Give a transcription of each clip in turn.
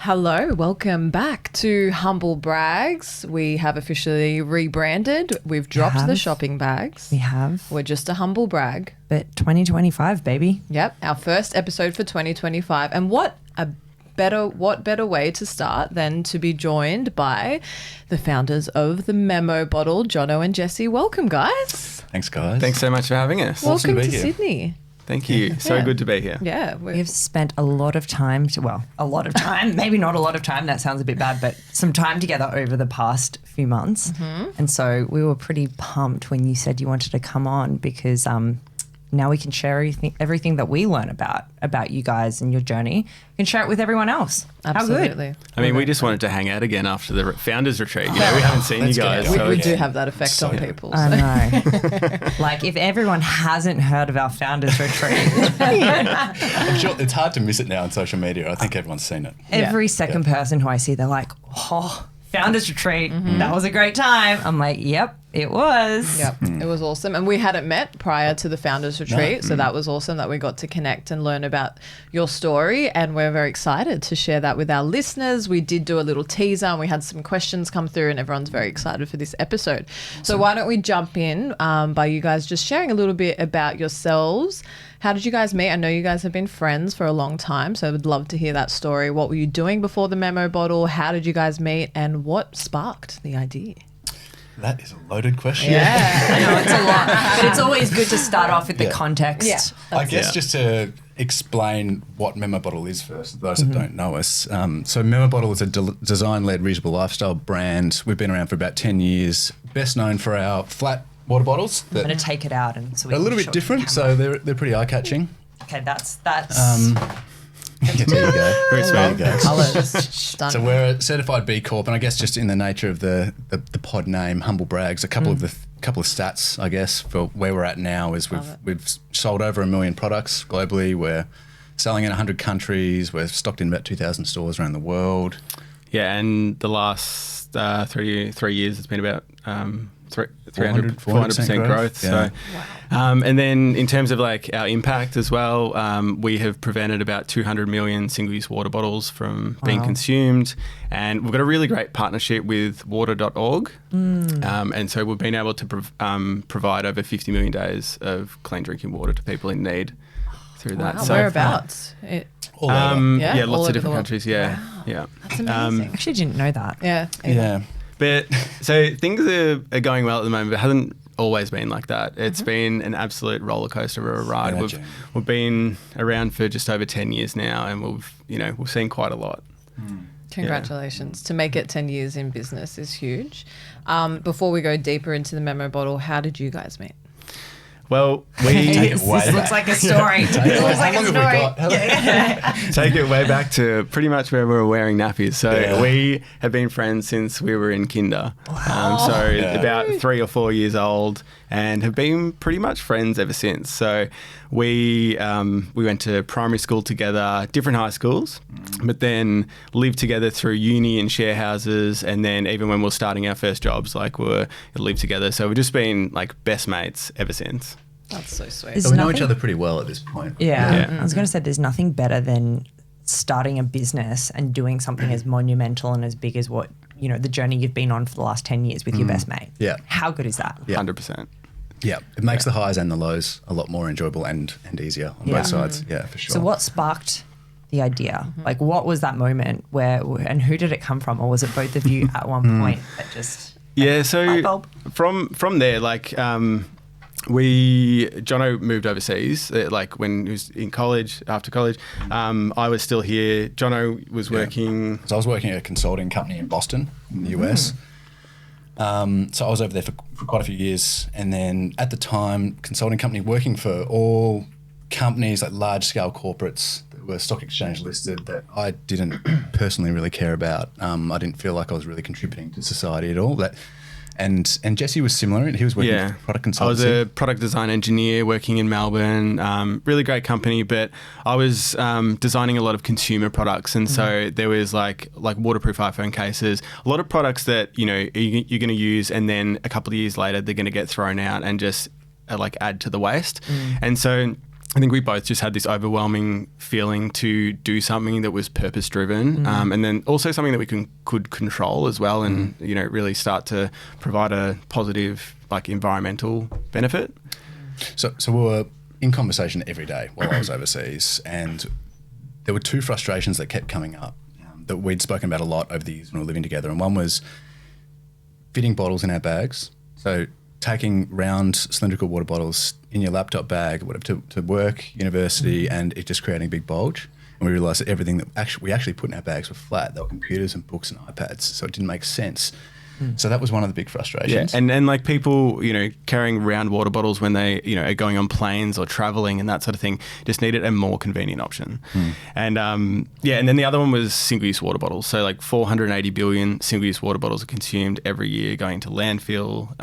Hello, welcome back to Humble Brags. We have officially rebranded. We've dropped the shopping bags. We have. We're just a humble brag. But 2025, baby. Yep, our first episode for 2025. And what better way to start than to be joined by the founders of the Memo bottle, Jono and Jesse. Welcome, guys. Thanks, guys. Thanks so much for having us. Welcome to Sydney. Thank you. So good to be here. Yeah. We've spent a lot of time, maybe not a lot of time, that sounds a bit bad, but some time together over the past few months. Mm-hmm. And so we were pretty pumped when you said you wanted to come on because now we can share everything that we learn about you guys and your journey. You can share it with everyone else. Absolutely. How good. I mean, we just wanted to hang out again after the founders retreat. You know, we haven't seen you guys. We do have that effect on people. So. I know. Like if everyone hasn't heard of our founders retreat. I'm sure it's hard to miss it now on social media. I think everyone's seen it. Every second person who I see, they're like, oh, founders retreat. Mm-hmm. That was a great time. I'm like, yep, it was. Yep, it was awesome. And we hadn't met prior to the founders retreat. So that was awesome that we got to connect and learn about your story. And we're very excited to share that with our listeners. We did do a little teaser and we had some questions come through and everyone's very excited for this episode. Awesome. So why don't we jump in by you guys just sharing a little bit about yourselves. How did you guys meet? I know you guys have been friends for a long time, so I would love to hear that story. What were you doing before the Memo bottle? How did you guys meet? And what sparked the idea? That is a loaded question. Yeah, I know it's a lot. But it's always good to start off with the context. Yeah. I guess just to explain what Memo Bottle is first, those that don't know us. So Memo Bottle is a design-led reusable lifestyle brand. We've been around for about 10 years, best known for our flat water bottles. I'm going to take it out and so we a little bit different, so they're pretty eye-catching. Okay, that's. There you go. Very sweet. Colours. So we're a certified B Corp, and I guess just in the nature of the pod name, Humble Brags, a couple of stats, I guess, for where we're at now is we've sold over 1 million products globally. We're selling in 100 countries. We're stocked in about 2,000 stores around the world. Yeah, and the last 3 years it's been about 400% growth. Yeah. So, and then in terms of like our impact as well, we have prevented about 200 million single-use water bottles from being consumed, and we've got a really great partnership with water.org, and so we've been able to provide over 50 million days of clean drinking water to people in need through that. So whereabouts? All over. Lots of different countries. Yeah, yeah. That's amazing. Actually didn't know that. Yeah. Yeah. But so things are going well at the moment, but it hasn't always been like that. It's been an absolute roller coaster of a ride. We've been around for just over 10 years now, and we've seen quite a lot. Congratulations. To make it 10 years in business is huge. Before we go deeper into the Memo bottle, how did you guys meet? Well, This looks like a story. Take it way back to pretty much where we were wearing nappies. So we have been friends since we were in kinder. Wow. About 3 or 4 years old, and have been pretty much friends ever since. So we went to primary school together, different high schools, but then lived together through uni and share houses, and then even when we were starting our first jobs, like we lived together. So we've just been like best mates ever since. That's so sweet. So we know each other pretty well at this point. Yeah. I was going to say there's nothing better than starting a business and doing something as monumental and as big as what, the journey you've been on for the last 10 years with your best mate. Yeah. How good is that? 100%. Yeah, it makes the highs and the lows a lot more enjoyable and easier on both sides. Yeah, for sure. So what sparked the idea? Like what was that moment and who did it come from? Or was it both of you at one point that just... Yeah, so from there, like... Jono moved overseas, like when he was in college, after college. I was still here. Jono was working... So I was working at a consulting company in Boston, in the US. So I was over there for quite a few years. And then at the time, consulting company working for all companies, like large-scale corporates that were stock exchange listed that I didn't personally really care about. I didn't feel like I was really contributing to society at all. And Jesse was similar. He was working for product consultancy. I was a product design engineer working in Melbourne. Really great company, but I was designing a lot of consumer products, and so there was like waterproof iPhone cases, a lot of products that you're going to use, and then a couple of years later they're going to get thrown out and just add to the waste. And so I think we both just had this overwhelming feeling to do something that was purpose driven, and then also something that we could control as well, and really start to provide a positive environmental benefit. So we were in conversation every day while I was overseas, and there were two frustrations that kept coming up that we'd spoken about a lot over the years when we were living together, and one was fitting bottles in our bags. So taking round cylindrical water bottles in your laptop bag, whatever, to work, university, and it just creating a big bulge. And we realised that everything that we actually put in our bags were flat. They were computers and books and iPads, so it didn't make sense. So that was one of the big frustrations. Yeah, and people, carrying round water bottles when they, are going on planes or traveling and that sort of thing, just needed a more convenient option. And and then the other one was single-use water bottles. So 480 billion single-use water bottles are consumed every year going to landfill,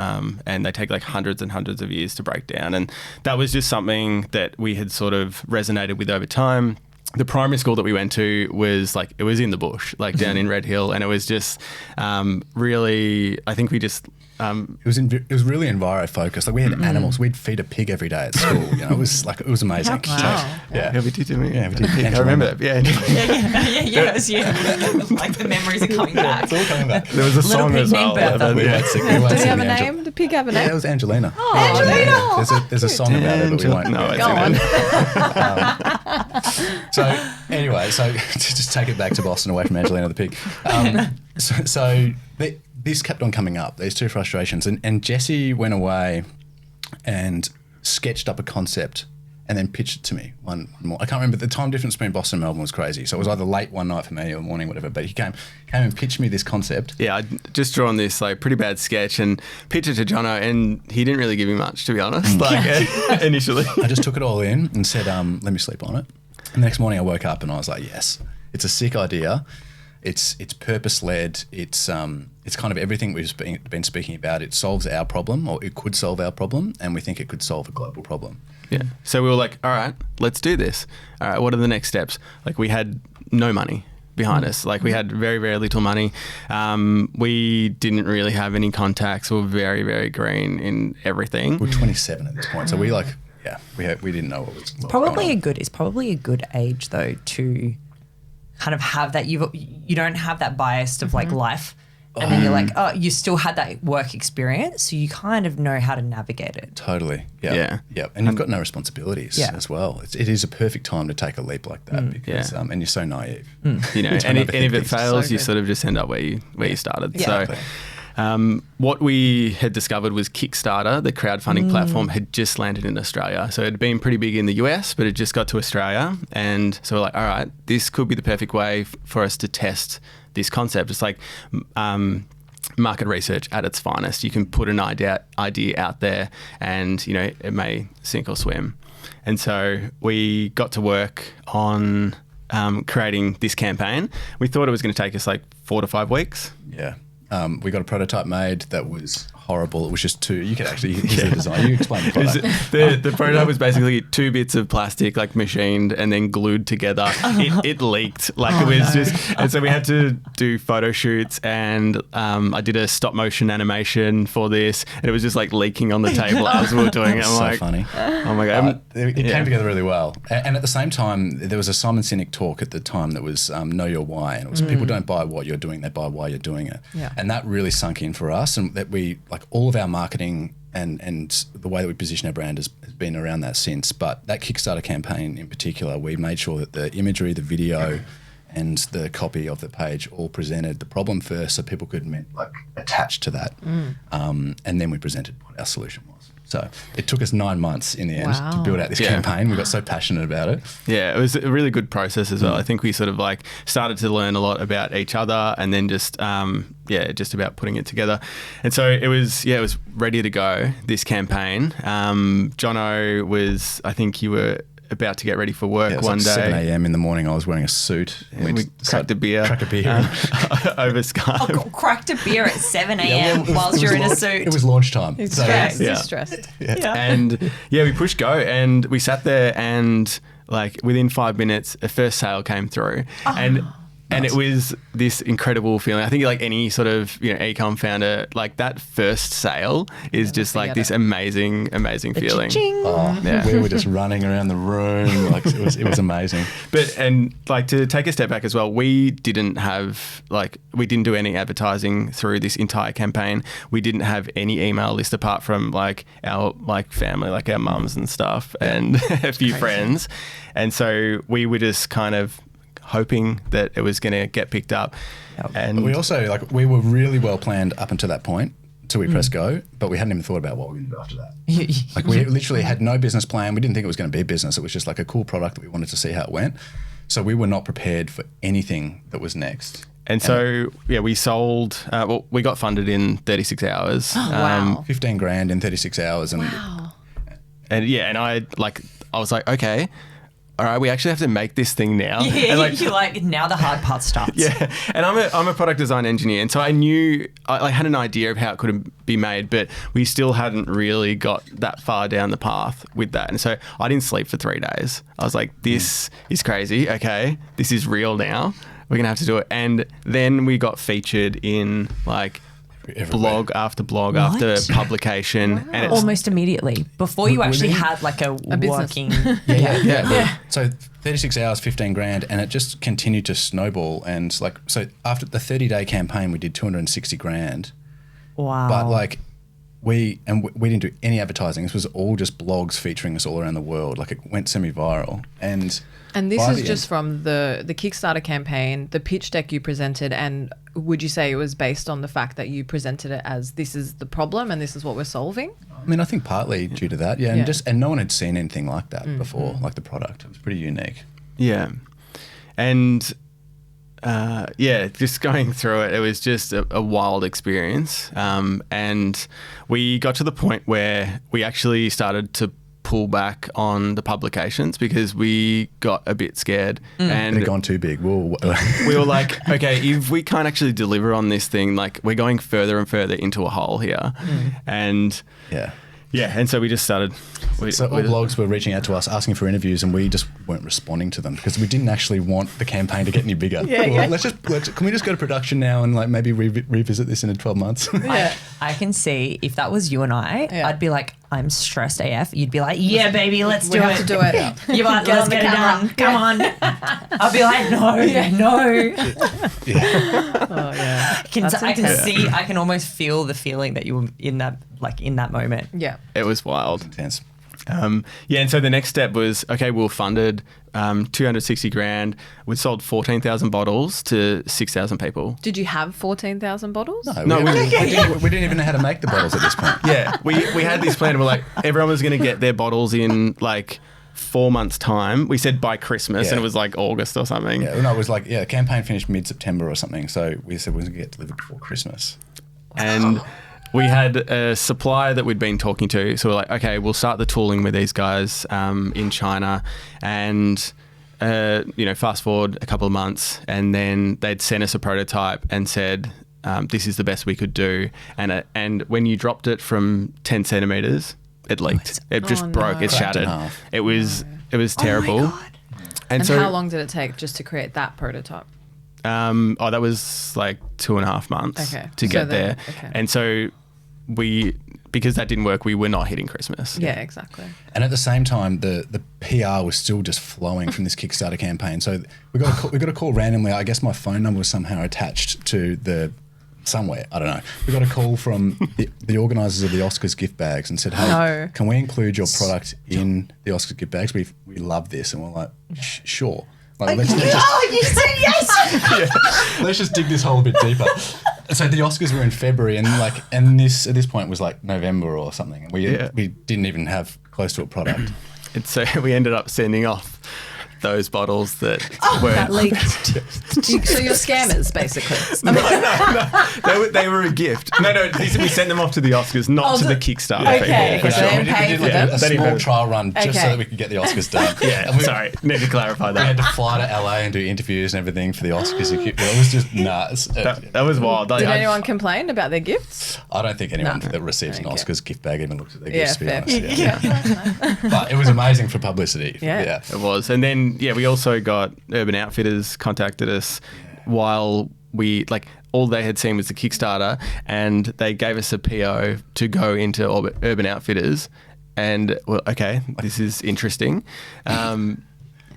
and they take hundreds and hundreds of years to break down. And that was just something that we had sort of resonated with over time. The primary school that we went to was it was in the bush, down in Red Hill, and it was just really, I think we just it was really enviro focused. We had animals. We'd feed a pig every day at school. It was amazing. Wow. Yeah, we did, didn't we? Yeah, we did. I remember that. Yeah, it was you. The memories are coming back. It's all coming back. There was a Little song pig as well. named Bertha. Did he have a name? Did the pig have a name? Yeah, it was Angelina. Oh, Angelina. There's a song about it, but we won't. No, Go on. So anyway, to just take it back to Boston away from Angelina the pig. This kept on coming up, these two frustrations. And Jesse went away and sketched up a concept and then pitched it to me one more. I can't remember. The time difference between Boston and Melbourne was crazy. So it was either late one night for me or morning, whatever. But he came and pitched me this concept. Yeah, I'd just drawn this pretty bad sketch and pitched it to Jono, and he didn't really give me much, to be honest, initially. I just took it all in and said, let me sleep on it. And the next morning I woke up and I was like, yes, it's a sick idea. It's purpose-led. It's kind of everything we've been speaking about. It solves our problem, or it could solve our problem, and we think it could solve a global problem. Yeah. So we were like, all right, let's do this. All right, what are the next steps? We had no money behind us. We had very, very little money. We didn't really have any contacts. We were very, very green in everything. We're 27 at this point, so we didn't know what was Probably it's probably a good age though to kind of have that. You don't have that bias of life, and then you're you still had that work experience, so you kind of know how to navigate it. Totally. Yeah. And you've got no responsibilities as well. It is a perfect time to take a leap like that because and you're so naive. And if it fails, you sort of just end up where you started. Yeah. So. Exactly. What we had discovered was Kickstarter, the crowdfunding platform, had just landed in Australia. So it had been pretty big in the US, but it just got to Australia. And so we're like, all right, this could be the perfect way for us to test this concept. It's market research at its finest. You can put an idea out there and, it may sink or swim. And so we got to work on creating this campaign. We thought it was going to take us 4 to 5 weeks. Yeah. We got a prototype made that was horrible. It was just two. You could actually here's the design. You explain the product. The prototype was basically 2 bits of plastic machined and then glued together. It leaked. It was just, and so we had to do photo shoots, and I did a stop motion animation for this, and it was just leaking on the table as we were doing it. I'm so funny. Oh my God. It came together really well. And at the same time, there was a Simon Sinek talk at the time that was Know Your Why. And it was people don't buy what you're doing, they buy why you're doing it. Yeah. And that really sunk in for us, and that we all of our marketing and the way that we position our brand has been around that since. But that Kickstarter campaign in particular, we made sure that the imagery, the video, and the copy of the page all presented the problem first, so people could attach to that, and then we presented what our solution was. So it took us 9 months in the end to build out this campaign. We got so passionate about it. Yeah, it was a really good process as well. I think we sort of started to learn a lot about each other, and then just about putting it together. And so it was ready to go, this campaign. Jono was, I think you were about to get ready for work one day. 7 a.m. in the morning. I was wearing a suit. And we cracked a beer. Over Oh, Skype. cracked a beer at 7 a.m. whilst you're in a suit. It was launch time. He's So, stressed. yeah. He's stressed. Yeah. And we pushed go, and we sat there, and within 5 minutes, a first sale came through. And And it was this incredible feeling. I think like any sort of, e-com founder, like that first sale is just like this amazing feeling. Yeah. We were just running around the room. Like it was amazing. And like to take a step back as well, we didn't do any advertising through this entire campaign. We didn't have any email list apart from like our family, like our mums and stuff and a few friends. And so we were just kind of hoping that it was going to get picked up. And we also we were really well planned up until that point, till we pressed go, but we hadn't even thought about what we were going to do after that. We literally had no business plan. We didn't think it was going to be a business. It was just like a cool product that we wanted to see how it went. So we were not prepared for anything that was next. And so, we sold, we got funded in 36 hours. Wow. 15 grand in 36 hours. And And I was like, okay, all right, we actually have to make this thing now. Yeah, and you're like, now the hard part starts. Yeah, and I'm a product design engineer, and so I knew, I had an idea of how it could be made, but we still hadn't really got that far down the path with that. And so I didn't sleep for 3 days. I was like, this is crazy. Okay, this is real now. We're going to have to do it. And then we got featured in blog after blog after publication. Wow. And almost immediately before you actually had like a working. Yeah. So 36 hours, 15 grand, and it just continued to snowball. And so after the 30-day campaign, we did 260 grand. Wow. But we didn't do any advertising. This was all just blogs featuring us all around the world. Like it went semi-viral. And this is just from the Kickstarter campaign, the pitch deck you presented, and would you say it was based on the fact that you presented it as this is the problem and this is what we're solving? I mean, I think partly due to that, and no one had seen anything like that before, like the product. It was pretty unique. Yeah. And just going through it, it was just a wild experience. And we got to the point where we actually started to pull back on the publications because we got a bit scared and they'd gone too big. We were like, okay, if we can't actually deliver on this thing, we're going further and further into a hole here. And and so we just started. All blogs were reaching out to us asking for interviews, and we just weren't responding to them because we didn't actually want the campaign to get any bigger. Can we just go to production now and maybe revisit this in 12 months? I can see if that was you and I'd be like, I'm stressed AF. You'd be like, yeah, baby, let's do it. We have to do it. You're like, let's get it done. Come on. I'll be like, no. Oh yeah. I can almost feel the feeling that you were in that moment. Yeah. It was wild. Intense. And so the next step was, okay, we were funded 260 grand. We sold 14,000 bottles to 6,000 people. Did you have 14,000 bottles? No, we didn't even know how to make the bottles at this point. Yeah, we had this plan. We're like, everyone was going to get their bottles in 4 months' time. We said by Christmas, and it was August or something. Yeah, no, it was the campaign finished mid-September or something. So we said we're going to get delivered before Christmas. And we had a supplier that we'd been talking to. So we're like, okay, we'll start the tooling with these guys in China. And, fast forward a couple of months, and then they'd sent us a prototype and said, this is the best we could do. And when you dropped it from 10 centimeters, it leaked. It just broke. It shattered. It was terrible. Oh my God. And so, how long did it take just to create that prototype? That was 2.5 months to get there. Okay. And so because that didn't work, we were not hitting Christmas. Yeah, exactly. And at the same time, the PR was still just flowing from this Kickstarter campaign. So we got a call randomly. I guess my phone number was somehow attached to somewhere. I don't know. We got a call from the organisers of the Oscars gift bags and said, hey, can we include your product in the Oscars gift bags? We love this. And we're like, sure. You said yes. Let's just dig this hole a bit deeper. So the Oscars were in February, and this at this point was November or something. We didn't even have close to a product. And so we ended up sending off those bottles that were that leaked. So you're scammers, basically. No, they were a gift. No, we sent them off to the Oscars, not to the Kickstarter. Okay, we did a small trial run just so that we could get the Oscars done. Sorry, need to clarify that. We had to fly to LA and do interviews and everything for the Oscars. It was just nuts. That was wild. Did anyone complain about their gifts? I don't think anyone that receives an Oscars gift bag even looks at their gifts, to be honest. Yeah. But it was amazing for publicity. Yeah. It was. And then, we also got Urban Outfitters contacted us while we all they had seen was the Kickstarter, and they gave us a PO to go into Urban Outfitters, and well, okay, this is interesting.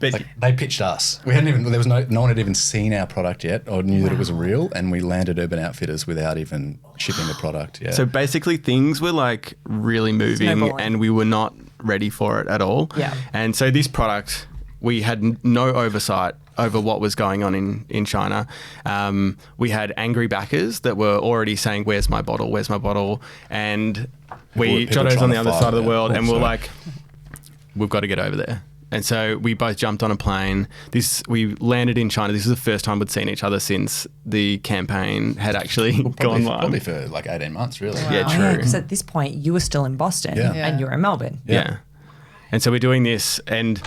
But they pitched us. We hadn't even. There was no one had even seen our product yet, or knew that it was real, and we landed Urban Outfitters without even shipping the product. Yeah. So basically, things were really moving, Snowballing. and we were not ready for it at all. Yeah. And so this product, we had no oversight over what was going on in China. We had angry backers that were already saying, "Where's my bottle? Where's my bottle?" And People Jono's on the trying to other fight side of the it. world, and we're Sorry. like, "We've got to get over there." And so we both jumped on a plane. We landed in China. This was the first time we'd seen each other since the campaign had actually gone live. Probably for 18 months, really. Wow. Yeah, Oh, true. because at this point you were still in Boston Yeah. and you're in Melbourne. Yeah. And so we're doing this, and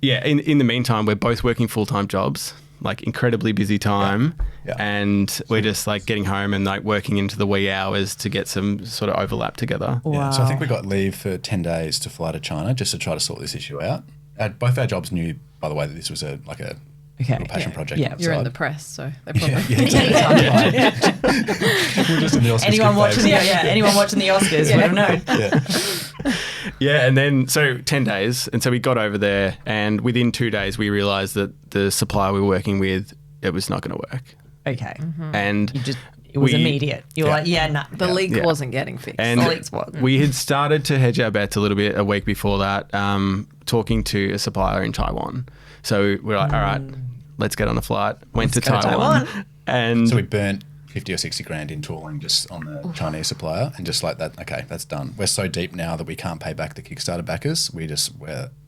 in the meantime, we're both working full-time jobs, incredibly busy time. Yeah. And we're just getting home and working into the wee hours to get some sort of overlap together. Yeah, so I think we got leave for 10 days to fly to China just to try to sort this issue out. Both our jobs knew, by the way, that this was a little passion project. Yeah. on the You're in side. the press, so they probably. We're just in the Oscars Anyone good watching faves. anyone watching the Oscars would have known. Yeah, and then so 10 days, and so we got over there, and within 2 days we realised that the supplier we were working with, it was not going to work. Okay. And It was immediate. You were nah. The leak Yeah. wasn't getting fixed. And The leaks wasn't. we had started to hedge our bets a little bit a week before that, talking to a supplier in Taiwan. So we're like, all right, let's get on a flight. Went to go to Taiwan. Taiwan. And So we burnt 50 or 60 grand in tooling just on the Chinese supplier, and just like that, okay, that's done. We're so deep now that we can't pay back the Kickstarter backers. We're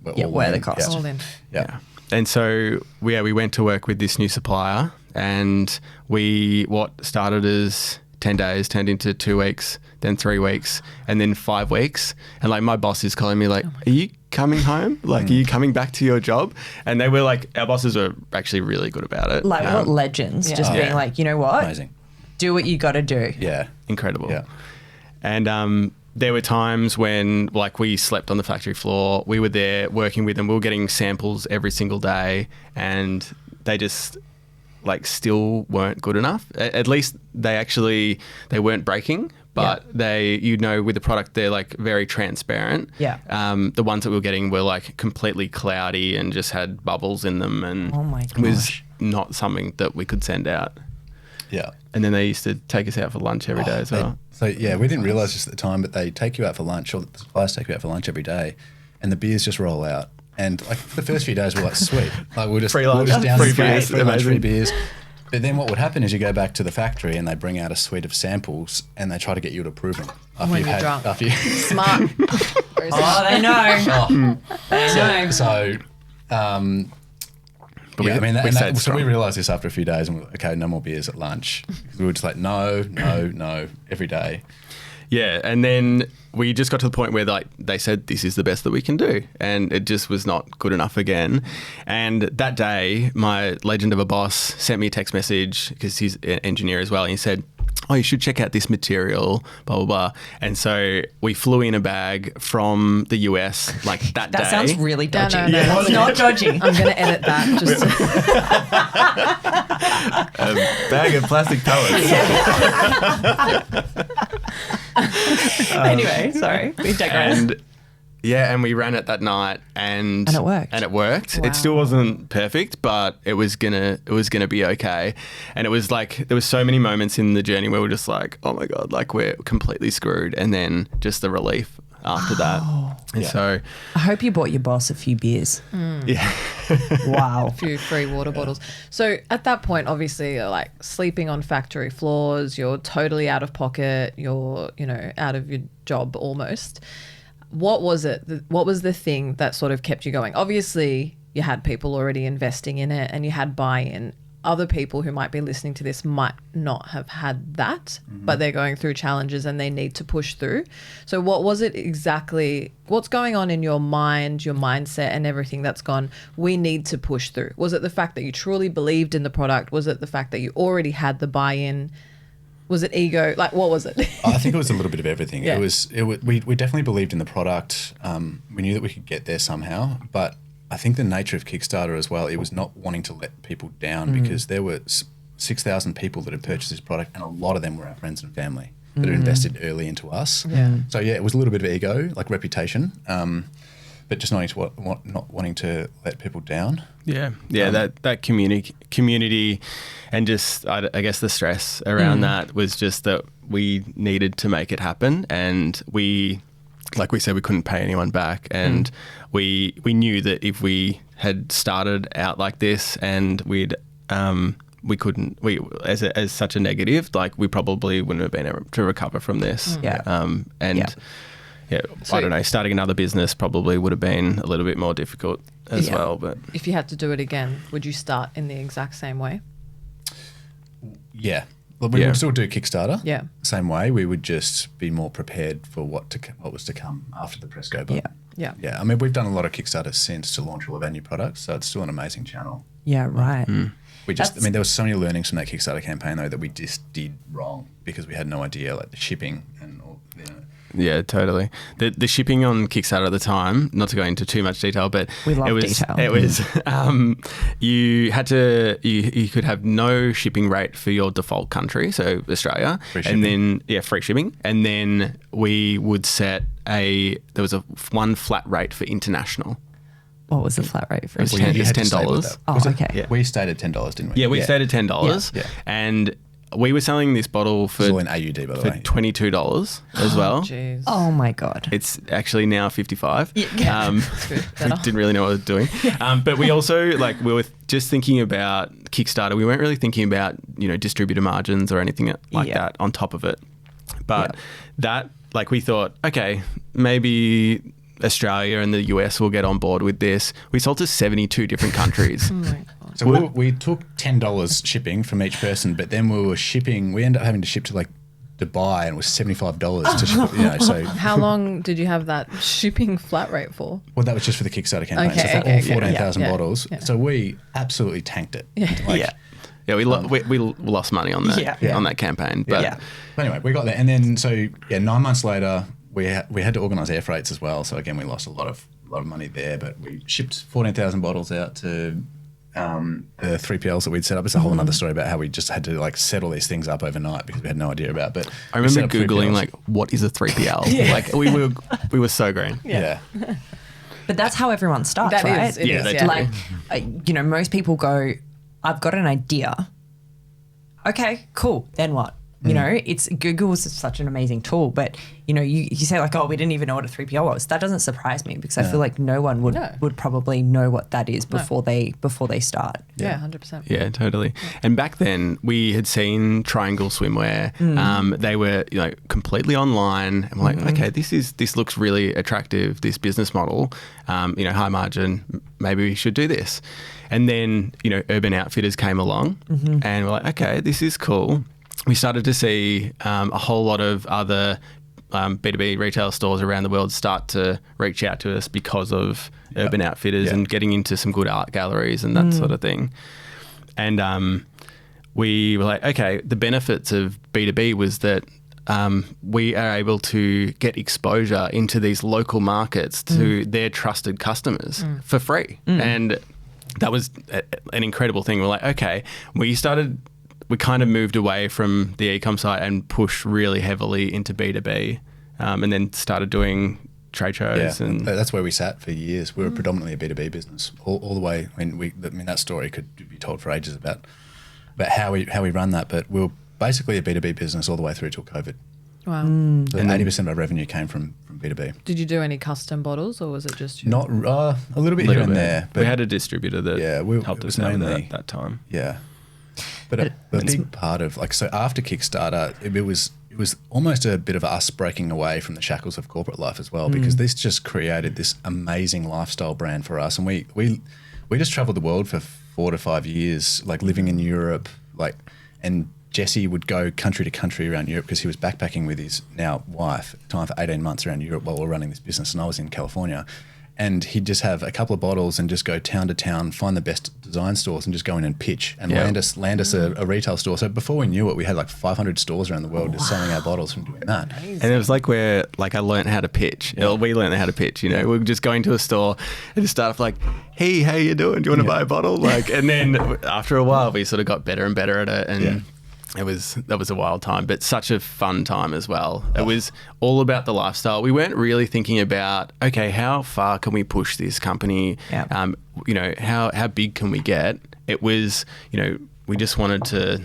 all wear the in. cost. All in. Yeah. And so we went to work with this new supplier, and what started as 10 days turned into 2 weeks, then 3 weeks, and then 5 weeks. And my boss is calling me are you coming home? Are you coming back to your job? And they were our bosses were actually really good about it. What legends? Yeah. Just being you know what? Amazing. Do what you got to do. Yeah. Incredible. Yeah. And there were times when we slept on the factory floor. We were there working with them. We were getting samples every single day, and they just still weren't good enough. At least they weren't breaking, but with the product, they're very transparent. Yeah. The ones that we were getting were completely cloudy and just had bubbles in them, and Oh my was gosh. not something that we could send out. Yeah. And then they used to take us out for lunch every day as well. So we didn't realise this at the time, but they take you out for lunch, or the suppliers take you out for lunch every day, and the beers just roll out. And for the first few days, we're sweet. We're just Free lunch, down free free beers, free lunch, free amazing. beers. But then what would happen is you go back to the factory and they bring out a suite of samples and they try to get you to approve them after When you've you're had drunk. after you. Smart. Very smart. Oh, they know. They know. So. But Yeah, we stayed so we strong. realised this after a few days, and we're like, okay, no more beers at lunch. We were just no, every day. Yeah, and then we just got to the point where they said this is the best that we can do, and it just was not good enough again. And that day, my legend of a boss sent me a text message because he's an engineer as well, and he said, "Oh, you should check out this material, blah blah blah." And so we flew in a bag from the US that day. That sounds really No, dodgy. no, no. It's not dodgy. I'm going to edit that. Just a bag of plastic pellets. Anyway, sorry. We digress. And we ran it that night, and it worked. And it worked. Wow. It still wasn't perfect, but it was gonna be okay. And it was there was so many moments in the journey where we're just oh my god, we're completely screwed. And then just the relief after that. And so I hope you bought your boss a few beers. yeah, Wow. few free water bottles. So at that point, obviously, you're sleeping on factory floors. You're totally out of pocket. You're out of your job almost. What was it? What was the thing that sort of kept you going? Obviously, you had people already investing in it, and you had buy-in. Other people who might be listening to this might not have had that, but they're going through challenges and they need to push through. So what was it exactly? What's going on in your mind, your mindset, and everything that's gone, we need to push through? Was it the fact that you truly believed in the product? Was it the fact that you already had the buy-in? Was it ego? What was it? I think it was a little bit of everything. Yeah. We definitely believed in the product. We knew that we could get there somehow, but I think the nature of Kickstarter as well, it was not wanting to let people down because there were 6,000 people that had purchased this product, and a lot of them were our friends and family that had invested early into us. So yeah, it was a little bit of ego, like reputation, but just not wanting to let people down. That community, and just I guess the stress around that was just that we needed to make it happen, and we, like we said, we couldn't pay anyone back, and we knew that if we had started out like this and we as such a negative, like we probably wouldn't have been able to recover from this. I don't know, starting another business probably would have been a little bit more difficult as well. But if you had to do it again, would you start in the exact same way? Yeah. Well, we would still do Kickstarter. Yeah. Same way. We would just be more prepared for what was to come after the press go button. Yeah. I mean, we've done a lot of Kickstarters since to launch all of our new products, so it's still an amazing channel. Yeah, right. There was so many learnings from that Kickstarter campaign though that we just did wrong because we had no idea, like the shipping and all, Yeah, totally. The shipping on Kickstarter at the time, not to go into too much detail, but we love detail. It was you had to you could have no shipping rate for your default country, so Australia, and then free shipping, and then we would set there was one flat rate for international. What was the flat rate for? It's $10. Oh, okay. Yeah. We stayed at $10, didn't we? Yeah, we stayed at $10, and we were selling this bottle for all in AUD, by the way. $22 as well. Jeez. Oh my God. It's actually now 55. We Didn't really know what I was doing. But we also we were just thinking about Kickstarter. We weren't really thinking about, distributor margins or anything like that on top of it. But that, we thought, okay, maybe Australia and the US will get on board with this. We sold to 72 different countries. Oh my God. So we took $10 shipping from each person, but then we ended up having to ship to Dubai, and it was $75 to ship, so. How long did you have that shipping flat rate for? Well, that was just for the Kickstarter campaign. Okay, so for all 14,000 bottles. Yeah. So we absolutely tanked it. Yeah, we lost money on that on that campaign. But anyway, we got there, and then 9 months later, we had to organise air freights as well. So again, we lost a lot of money there, but we shipped 14,000 bottles out to the 3PLs that we'd set up. It's a whole other story about how we just had to set all these things up overnight because we had no idea about. But I remember Googling what is a 3PL? We were so green. Yeah. But that's how everyone starts, right? It is. Most people go, I've got an idea. Okay, cool. Then what? Google is such an amazing tool, but you say we didn't even know what a 3PL was. That doesn't surprise me because I feel like no one would probably know what that is before they start. Yeah, 100%. Yeah, totally. And back then we had seen Triangle Swimwear. They were completely online, and we're like, okay, this looks really attractive. This business model, high margin. Maybe we should do this. And then Urban Outfitters came along, and we're like, okay, this is cool. We started to see a whole lot of other B2B retail stores around the world start to reach out to us because of Urban Outfitters and getting into some good art galleries and that sort of thing. And we were like, okay, the benefits of B2B was that we are able to get exposure into these local markets to their trusted customers for free. And that was an incredible thing. We're like, okay, we kind of moved away from the e-com site and pushed really heavily into B2B, and then started doing trade shows. Yeah, and that's where we sat for years. We were predominantly a B2B business all the way. I mean, that story could be told for ages about how we run that, but we were basically a B2B business all the way through till COVID. Wow. So 80% of our revenue came from B2B. Did you do any custom bottles, or was it just you? Not a little bit here and there. But we had a distributor that helped us out at that time. Yeah. But a big part of so after Kickstarter, it was almost a bit of us breaking away from the shackles of corporate life as well, because this just created this amazing lifestyle brand for us, and we just traveled the world for 4 to 5 years, living in Europe, and Jesse would go country to country around Europe because he was backpacking with his now wife, time for 18 months around Europe while we were running this business, and I was in California. and he'd just have a couple of bottles and just go town to town, find the best design stores and just go in and pitch and land us a retail store. So before we knew it, we had like 500 stores around the world just selling our bottles from doing that. And it was like where like I learned how to pitch. We learned how to pitch. We were just going to a store and just start off like, hey, how you doing? Do you want to buy a bottle? Like, and then after a while, we sort of got better and better at it, and that was a wild time, but such a fun time as well. It was all about the lifestyle. We weren't really thinking about, okay, how far can we push this company? How big can we get? It was, we just wanted to,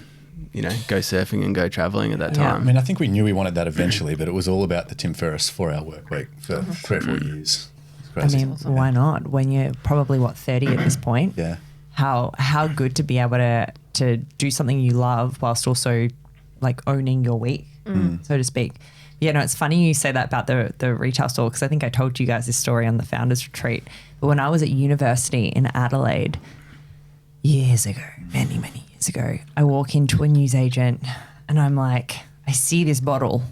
go surfing and go traveling at that time. I mean, I think we knew we wanted that eventually, but it was all about the Tim Ferriss 4-hour work week for 3 or 4 years. I mean, why not? When you're probably 30 at this point. Yeah. How good to be able to do something you love whilst also like owning your week, so to speak. Yeah, no, it's funny you say that about the retail store, because I think I told you guys this story on the Founders Retreat. But when I was at university in Adelaide years ago, many, many years ago, I walk into a newsagent and I'm like, I see this bottle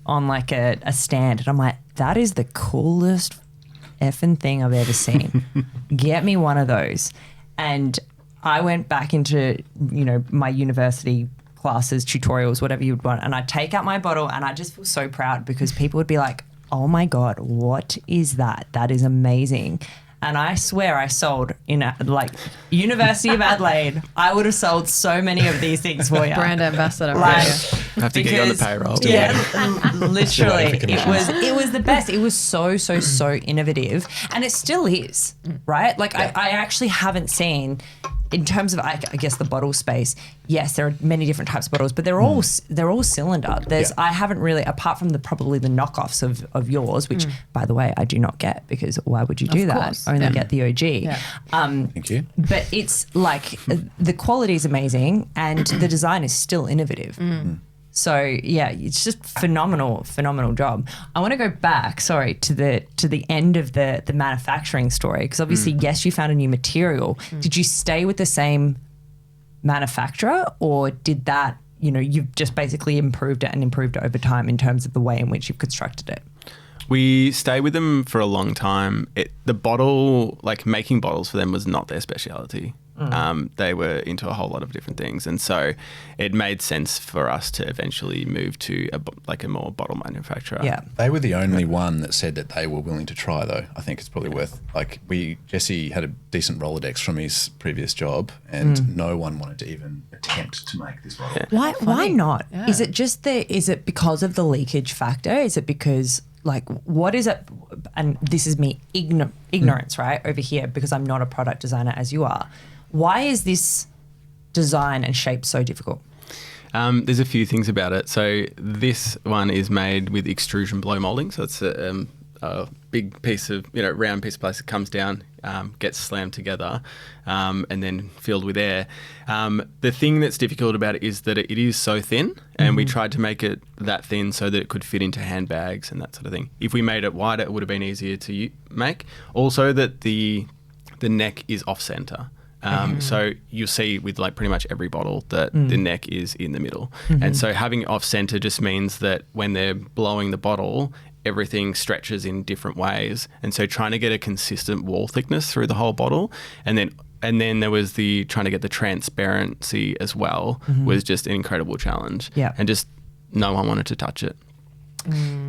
on like a stand, and I'm like, that is the coolest effing thing I've ever seen. Get me one of those. And I went back into, my university classes, tutorials, whatever you would want, and I'd take out my bottle and I just feel so proud because people would be like, oh my God, what is that? That is amazing. And I swear I sold in University of Adelaide, I would have sold so many of these things for you. Brand ambassador. I have to get you on the payroll. Yeah, literally. It was the best. It was so innovative. And it still is, right? Like I actually haven't seen, in terms of, I guess, the bottle space, yes, there are many different types of bottles, but they're all cylinder. I haven't really, apart from probably the knockoffs of yours, which, by the way, I do not get, because why would you do that? Only get the OG. Yeah. Thank you. But it's like the quality is amazing and the design is still innovative. So yeah, it's just phenomenal job. I want to go back, to the end of the manufacturing story, because obviously, yes, you found a new material. Did you stay with the same manufacturer, or did that, you've just basically improved it over time in terms of the way in which you've constructed it? We stayed with them for a long time. The bottle, like making bottles for them, was not their speciality. They were into a whole lot of different things, and so it made sense for us to eventually move to a more bottle manufacturer. Yeah, they were the only one that said that they were willing to try, though. I think it's probably worth, Jesse had a decent Rolodex from his previous job, and no one wanted to even attempt to make this bottle. Yeah. Why not? Yeah. Is it because of the leakage factor? Is it because, what is it? And this is me ignorance, right, over here, because I'm not a product designer as you are. Why is this design and shape so difficult? There's a few things about it. So this one is made with extrusion blow molding. So it's a big piece of, round piece of plastic comes down, gets slammed together, and then filled with air. The thing that's difficult about it is that it is so thin, and we tried to make it that thin so that it could fit into handbags and that sort of thing. If we made it wider, it would have been easier to make. Also, that the neck is off center. So you'll see with pretty much every bottle that the neck is in the middle. And so having it off center just means that when they're blowing the bottle, everything stretches in different ways. And so trying to get a consistent wall thickness through the whole bottle, and then there was trying to get the transparency as well, was just an incredible challenge. Yeah. And just no one wanted to touch it.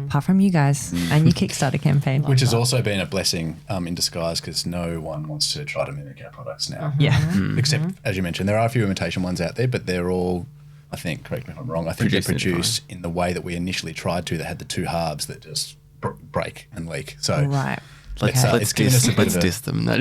Apart from you guys and your Kickstarter campaign. Which has also been a blessing in disguise, because no one wants to try to mimic our products now. Yeah. Except, as you mentioned, there are a few imitation ones out there, but they're all, I think, correct me if I'm wrong, I think they're produced in the way that we initially tried to, that had the two halves that just break and leak. So right. Let's diss them. Don't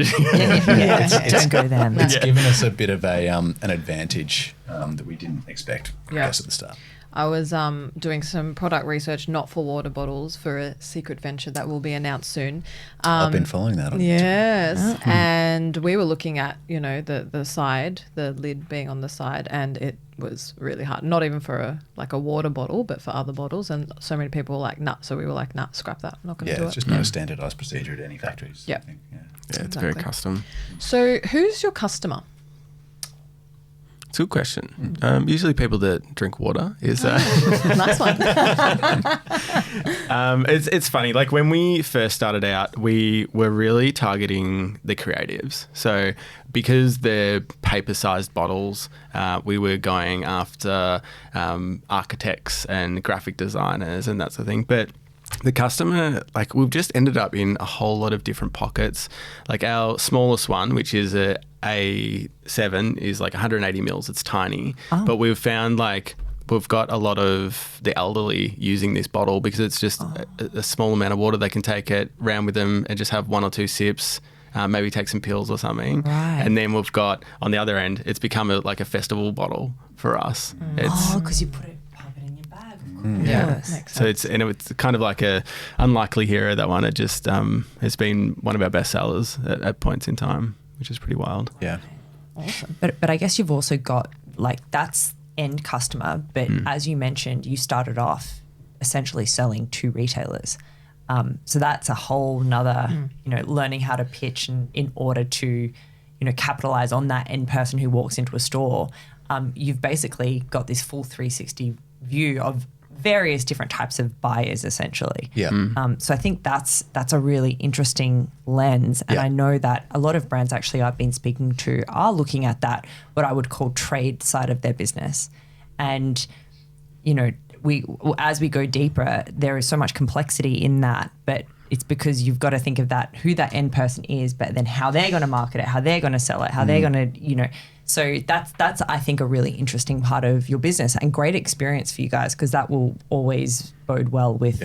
go there. It's given us a bit of an advantage that we didn't expect, I guess, at the start. I was doing some product research, not for water bottles, for a secret venture that will be announced soon. I've been following that on Yes, YouTube. And we were looking at, the side, the lid being on the side, and it was really hard. Not even for a water bottle, but for other bottles. And so many people were like, nah. So we were like, nah, scrap that. I'm not going to do it. It's just no standardised procedure at any factories. Yeah. I think. Yeah, it's very custom. So who's your customer? It's a good question. Usually people that drink water is... Nice one. It's funny. Like when we first started out, we were really targeting the creatives. So because they're paper-sized bottles, we were going after architects and graphic designers and that sort of thing. But the customer, like we've just ended up in a whole lot of different pockets. Like our smallest one, which is a A7, is like 180 mils. It's tiny. Oh. But we've found like we've got a lot of the elderly using this bottle because it's just a small amount of water. They can take it round with them and just have 1 or 2 sips. Maybe take some pills or something. Right. And then we've got, on the other end, it's become like a festival bottle for us. Because you put it in your bag. Yeah. So it's kind of like a unlikely hero, that one. It just has been one of our best sellers at points in time, which is pretty wild. Yeah. Awesome. But I guess you've also got like that's end customer. But as you mentioned, you started off essentially selling to retailers. So that's a whole nother, learning how to pitch in order to, capitalize on that end person who walks into a store. You've basically got this full 360 view of various different types of buyers, essentially. Yeah. So I think that's a really interesting lens. And I know that a lot of brands actually I've been speaking to are looking at that, what I would call trade side of their business. And, as we go deeper, there is so much complexity in that, but it's because you've got to think of that, who that end person is, but then how they're going to market it, how they're going to sell it, how they're going to, so that's, I think, a really interesting part of your business and great experience for you guys, because that will always bode well with,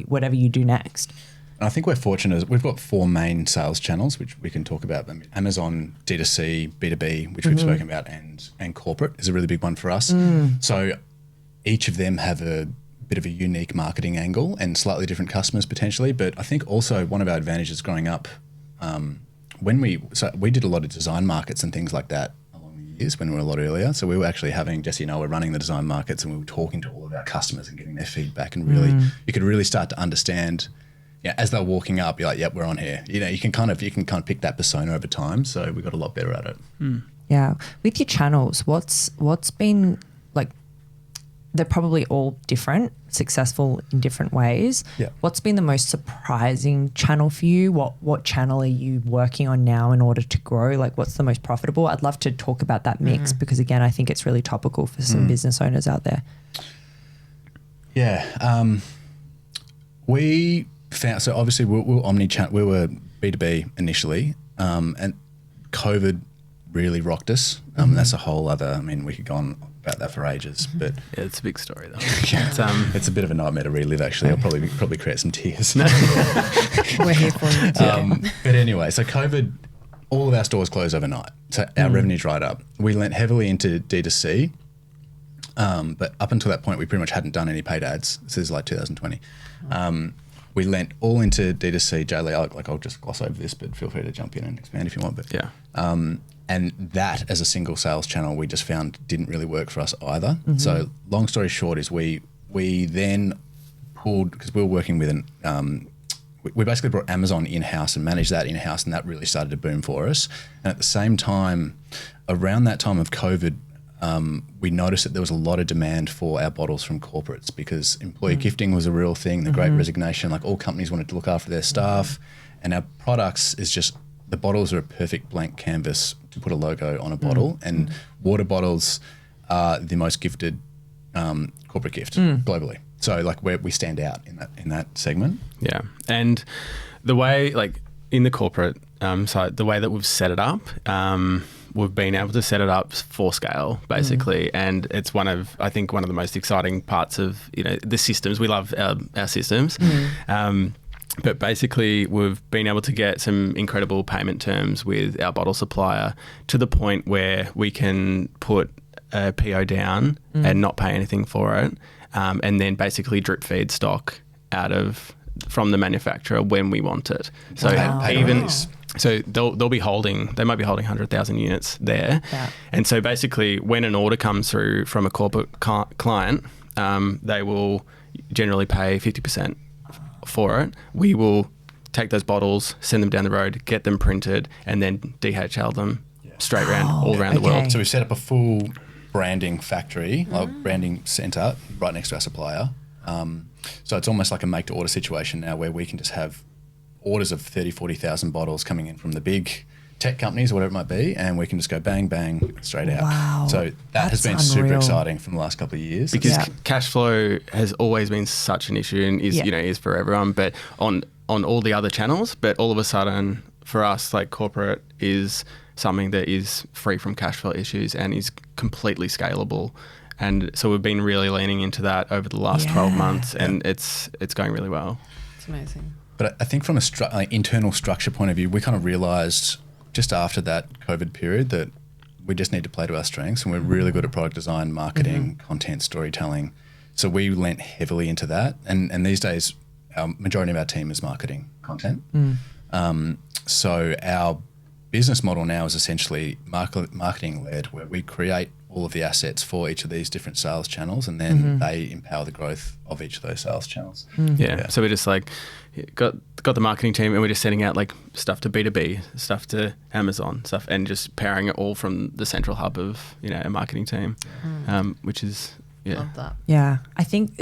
whatever you do next. I think we're fortunate. We've got 4 main sales channels, which we can talk about. Amazon, D2C, B2B, which we've spoken about, and corporate is a really big one for us. So each of them have a bit of a unique marketing angle and slightly different customers potentially. But I think also one of our advantages growing up, we did a lot of design markets and things like that along the years when we were a lot earlier. So we were actually having, Jesse and I were running the design markets, and we were talking to all of our customers and getting their feedback, and really you could really start to understand. Yeah, as they're walking up, you're like, "Yep, we're on here." You can kind of pick that persona over time. So we got a lot better at it. Yeah, with your channels, what's been like? They're probably all different, successful in different ways. Yeah. What's been the most surprising channel for you? What channel are you working on now in order to grow? Like, what's the most profitable? I'd love to talk about that mix because, again, I think it's really topical for some business owners out there. Yeah, we found, so obviously we were omni-channel. We were B2B initially, and COVID really rocked us. That's a whole other. I mean, we could go on about that for ages, but Yeah, it's a big story though. it's a bit of a nightmare to relive. Actually, I'll probably create some tears. We're here for you. But anyway, so COVID, all of our stores closed overnight, so our revenue dried up. We lent heavily into D2C, but up until that point, we pretty much hadn't done any paid ads. This is like 2020. We lent all into D2C. Jaylee, I'll just gloss over this, but feel free to jump in and expand if you want. But Yeah. and that as a single sales channel, we just found didn't really work for us either. So long story short is we then pulled, because we were working with we basically brought Amazon in-house and managed that in-house, and that really started to boom for us. And at the same time, around that time of COVID, we noticed that there was a lot of demand for our bottles from corporates, because employee gifting was a real thing, the great resignation, like all companies wanted to look after their staff. And our products is just, the bottles are a perfect blank canvas to put a logo on a bottle, and water bottles are the most gifted corporate gift globally. So like we stand out in that segment. Yeah, and the way, like in the corporate side, the way that we've set it up, we've been able to set it up for scale basically, and it's I think one of the most exciting parts of the systems. We love our systems. But basically, we've been able to get some incredible payment terms with our bottle supplier to the point where we can put a PO down and not pay anything for it, and then basically drip feed stock from the manufacturer when we want it. So so they might be holding 100,000 units there, and so basically, when an order comes through from a corporate client, they will generally pay 50% for it. We will take those bottles, send them down the road, get them printed, and then DHL them straight around all around the okay. world. So we've set up a full branding factory, like branding centre right next to our supplier. So it's almost like a make-to-order situation now where we can just have orders of 30, 40,000 bottles coming in from the big tech companies or whatever it might be, and we can just go bang, bang, straight out. Wow. So that has been That's super unreal. exciting from the last couple of years. Because cash flow has always been such an issue and is, is for everyone, but on all the other channels, but all of a sudden for us, like corporate is something that is free from cash flow issues and is completely scalable. And so we've been really leaning into that over the last 12 months and it's going really well. It's amazing. But I think from a internal structure point of view, we kind of realised just after that COVID period that we just need to play to our strengths, and we're really good at product design, marketing, content, storytelling. So we lent heavily into that. And these days, our majority of our team is marketing content. So our business model now is essentially marketing led, where we create all of the assets for each of these different sales channels, and then they empower the growth of each of those sales channels. So we're just like got the marketing team, and we're just sending out like stuff to B2B, stuff to Amazon, stuff, and just powering it all from the central hub of a marketing team, which is Love that. Yeah, I think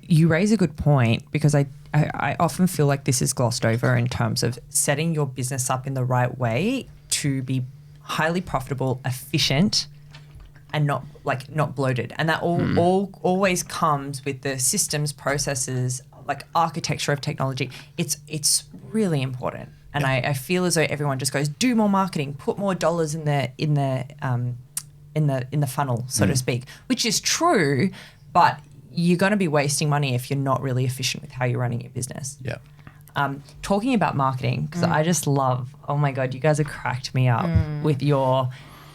you raise a good point, because I often feel like this is glossed over in terms of setting your business up in the right way to be highly profitable, efficient, and not bloated. And that always comes with the systems, processes, like architecture of technology. It's really important. And I feel as though everyone just goes, do more marketing, put more dollars in the funnel, so to speak, which is true, but you're going to be wasting money if you're not really efficient with how you're running your business. Yeah. Talking about marketing, because I just love, oh my God, you guys have cracked me up with your,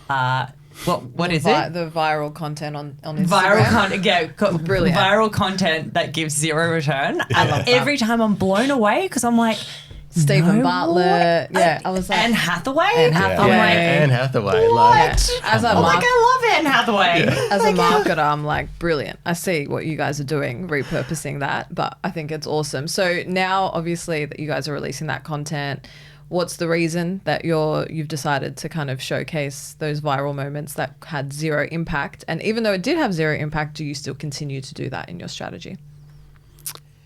what is it? The viral content on Instagram. Viral content, Brilliant. Viral content that gives zero return. I love that. Every time I'm blown away, because I'm like, Stephen no Bartlett. more? Yeah, I was like, Anne Hathaway? Anne Hathaway. I'm like, Anne Hathaway. what? As a I'm like, I love Anne Hathaway. As a marketer, I'm like, brilliant. I see what you guys are doing, repurposing that, but I think it's awesome. So now, obviously, that you guys are releasing that content, what's the reason that you've decided to kind of showcase those viral moments that had zero impact? And even though it did have zero impact, do you still continue to do that in your strategy?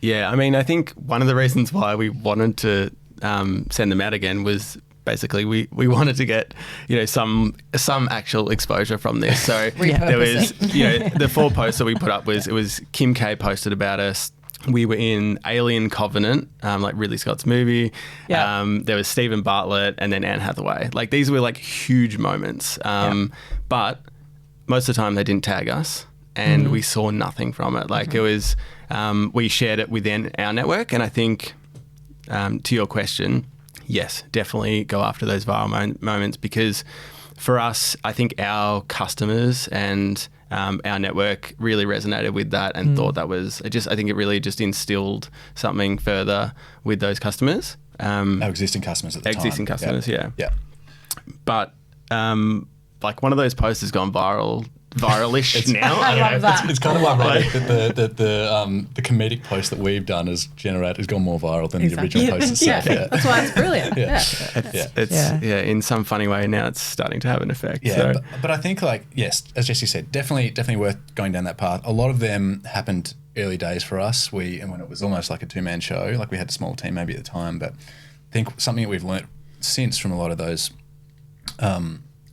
Yeah, I mean, I think one of the reasons why we wanted to send them out again was basically we wanted to get some actual exposure from this. So there was the 4 posts that we put up was Kim K posted about us. We were in Alien Covenant, like Ridley Scott's movie. There was Stephen Bartlett and then Anne Hathaway. Like these were like huge moments. But most of the time they didn't tag us, and we saw nothing from it. Like it was, we shared it within our network, and I think to your question, yes, definitely go after those viral moments, because for us, I think our customers and our network really resonated with that and thought that was I think it really just instilled something further with those customers. Our existing customers at the time. Existing customers, yeah. But like one of those posts has gone viralish now. I love that. It's kind of ironic that the comedic post that we've done has gone more viral than the original post itself. Yeah. That's why it's brilliant. It's in some funny way now it's starting to have an effect. Yeah, but I think yes, as Jesse said, definitely worth going down that path. A lot of them happened early days for us. And when it was almost like a 2-man show, like we had a small team maybe at the time, but I think something that we've learnt since from a lot of those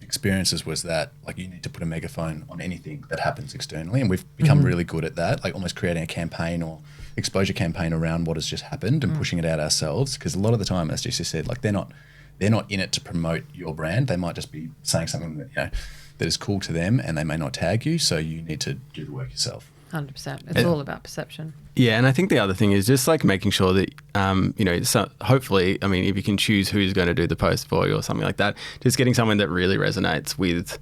experiences was that you need to put a megaphone on anything that happens externally, and we've become really good at that, like almost creating a campaign or exposure campaign around what has just happened and pushing it out ourselves, because a lot of the time, as Jesse said, they're not in it to promote your brand. They might just be saying something that that is cool to them, and they may not tag you, so you need to do the work yourself. 100%. It's all about perception. Yeah, and I think the other thing is just making sure that, so hopefully, I mean, if you can choose who's going to do the post for you or something like that, just getting someone that really resonates with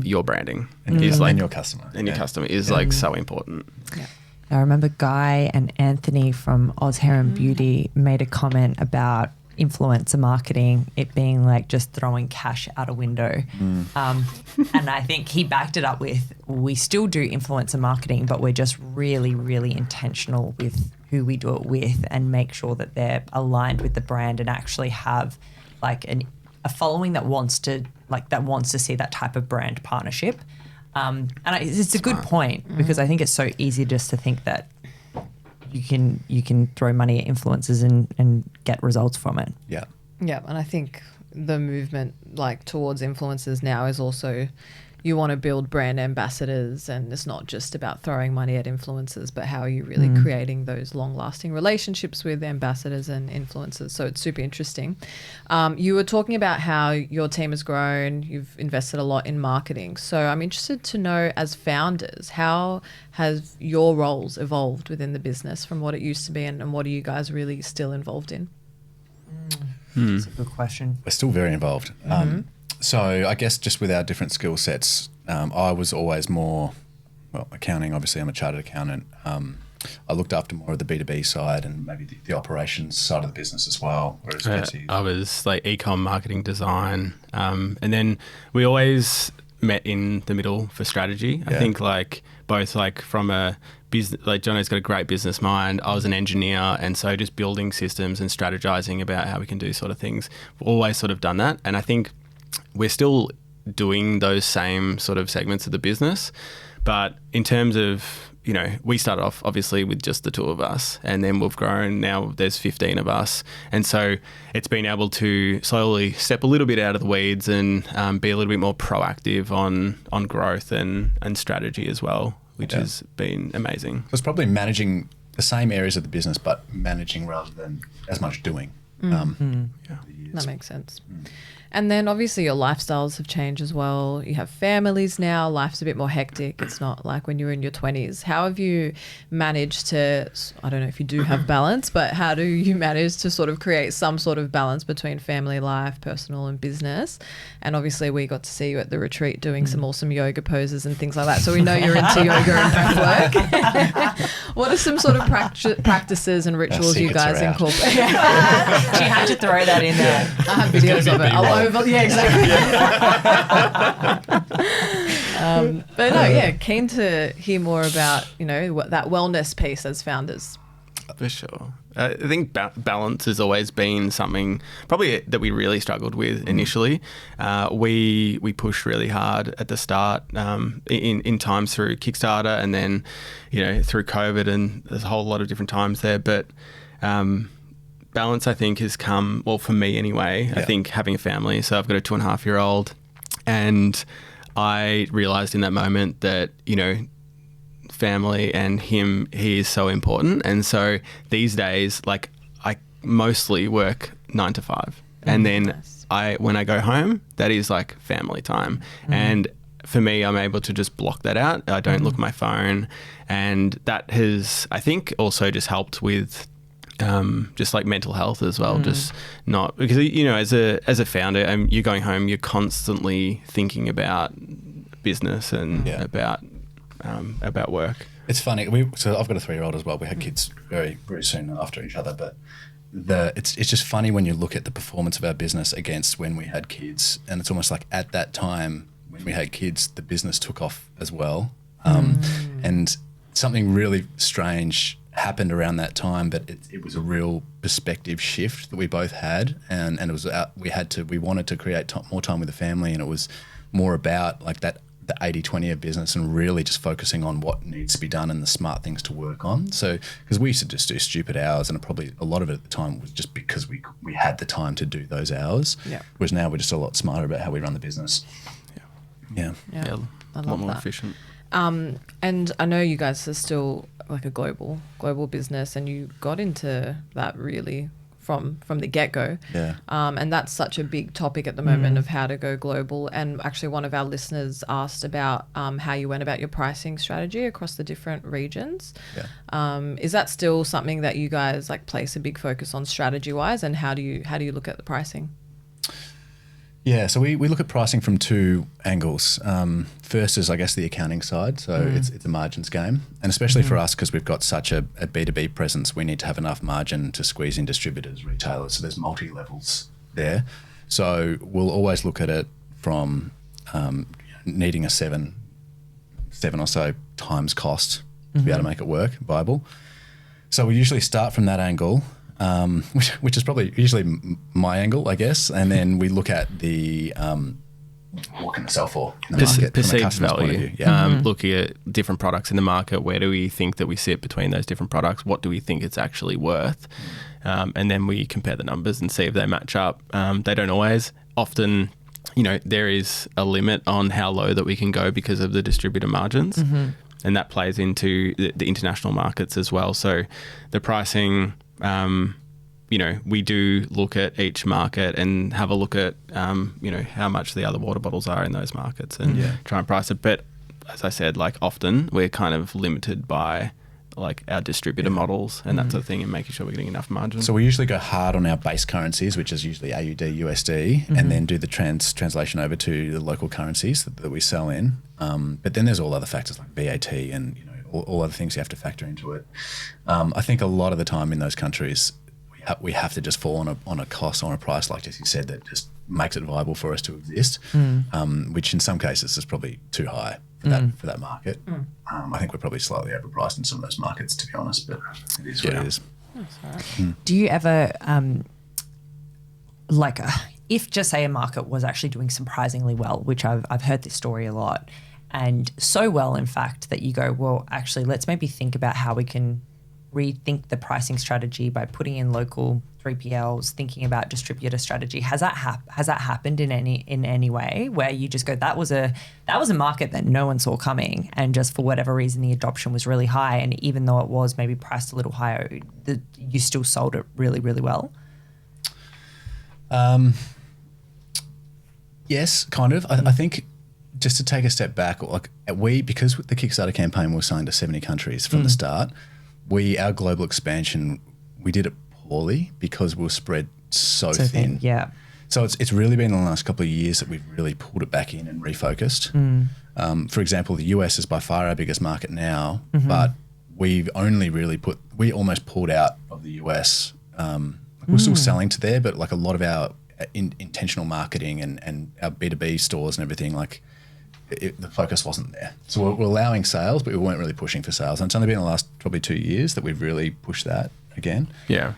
your branding and is your customer. And your customer is so important. Yeah. I remember Guy and Anthony from Oz Hair and Beauty made a comment about influencer marketing, it being just throwing cash out a window. And I think he backed it up with, we still do influencer marketing, but we're just really, really intentional with who we do it with and make sure that they're aligned with the brand and actually have a following that wants to see that type of brand partnership. It's a good point because I think it's so easy just to think that you can throw money at influencers and get results from it. Yeah. Yeah, and I think the movement like towards influencers now is also you want to build brand ambassadors, and it's not just about throwing money at influencers, but how are you really creating those long-lasting relationships with ambassadors and influencers. So it's super interesting. You were talking about how your team has grown, you've invested a lot in marketing. So I'm interested to know, as founders, how has your roles evolved within the business from what it used to be, and what are you guys really still involved in? That's a good question. We're still very involved. So I guess just with our different skill sets, I was always more, accounting. Obviously, I'm a chartered accountant. I looked after more of the B2B side and maybe the operations side of the business as well. Whereas Jesse, I was like e-com, marketing, design. And then we always met in the middle for strategy. I think like both like from a business, like Jono's got a great business mind. I was an engineer, and so just building systems and strategizing about how we can do sort of things. We've always sort of done that. And I think we're still doing those same sort of segments of the business. But in terms of, we started off obviously with just the two of us, and then we've grown. Now there's 15 of us. And so it's been able to slowly step a little bit out of the weeds and be a little bit more proactive on growth and strategy as well, which has been amazing. It's probably managing the same areas of the business, but managing rather than as much doing. That makes sense. And then obviously your lifestyles have changed as well. You have families now. Life's a bit more hectic. It's not like when you were in your 20s. How have you managed to, I don't know if you do have balance, but how do you manage to sort of create some sort of balance between family life, personal and business? And obviously we got to see you at the retreat doing some awesome yoga poses and things like that. So we know you're into yoga and breath work. What are some sort of practices and rituals you guys incorporate? She had to throw that in there. I have videos of it. Yeah, exactly. But no, keen to hear more about, that wellness piece as founders. For sure. I think balance has always been something probably that we really struggled with initially. We pushed really hard at the start in times through Kickstarter, and then, through COVID, and there's a whole lot of different times there. But balance, I think, has come, well, for me anyway, I think having a family. So I've got a 2.5-year-old, and I realised in that moment that, family and he is so important. And so these days, like, I mostly work 9 to 5. And then when I go home, that is like family time. And for me, I'm able to just block that out. I don't look at my phone. And that has, I think, also just helped with just like mental health as well. Just not, because as a founder, you're going home, you're constantly thinking about business and about work. It's funny. So I've got a 3-year-old as well. We had kids very, very soon after each other, but it's just funny when you look at the performance of our business against when we had kids, and it's almost like at that time when we had kids, the business took off as well, and something really strange happened around that time, but it was a real perspective shift that we both had, and it was we wanted to create more time with the family, and it was more about like the 80-20 of business and really just focusing on what needs to be done and the smart things to work on. So because we used to just do stupid hours, and probably a lot of it at the time was just because we had the time to do those hours, whereas now we're just a lot smarter about how we run the business. I a lot more efficient. And I know you guys are still like a global business, and you got into that really from the get-go. And that's such a big topic at the moment of how to go global. And actually one of our listeners asked about how you went about your pricing strategy across the different regions. Is that still something that you guys like place a big focus on strategy-wise, and how do you look at the pricing? Yeah, so we look at pricing from 2 angles. First is, I guess, the accounting side. So it's a margins game. And especially for us, because we've got such a B2B presence, we need to have enough margin to squeeze in distributors, retailers. So there's multi-levels there. So we'll always look at it from needing a 7 or so times cost to be able to make it work, viable. So we usually start from that angle. which is probably usually my angle, I guess. And then we look at the what can it sell for in the market, perceived from a customer's point of value. view. Looking at different products in the market, where do we think that we sit between those different products? What do we think it's actually worth? And then we compare the numbers and see if they match up. They don't always. Often, there is a limit on how low that we can go because of the distributor margins. And that plays into the international markets as well. So the pricing, we do look at each market and have a look at, how much the other water bottles are in those markets and try and price it. But as I said, often we're kind of limited by our distributor models and that sort of thing, and making sure we're getting enough margin. So we usually go hard on our base currencies, which is usually AUD, USD, and then do the translation over to the local currencies that we sell in. But then there's all other factors like VAT and all other things you have to factor into it. I think a lot of the time in those countries, we have to just fall on a cost, on a price, like Jesse said, that just makes it viable for us to exist, which in some cases is probably too high for that market. I think we're probably slightly overpriced in some of those markets, to be honest, but it is what it is. Do you ever, if just say a market was actually doing surprisingly well, which I've heard this story a lot, and so well, in fact, that you go, well, actually, let's maybe think about how we can rethink the pricing strategy by putting in local 3PLs, thinking about distributor strategy. Has that happened in any way where you just go, that was a market that no one saw coming, and just for whatever reason the adoption was really high, and even though it was maybe priced a little higher, you still sold it really, really well? Yes, kind of. I think just to take a step back, because the Kickstarter campaign was signed to 70 countries from the start, our global expansion, we did it poorly because we were spread so thin. Yeah. So it's really been in the last couple of years that we've really pulled it back in and refocused. For example, the US is by far our biggest market now, but we've only really we almost pulled out of the US. We're still selling to there, but a lot of our intentional marketing and our B2B stores and everything, the focus wasn't there. So we're allowing sales, but we weren't really pushing for sales. And it's only been the last probably 2 years that we've really pushed that again. Yeah.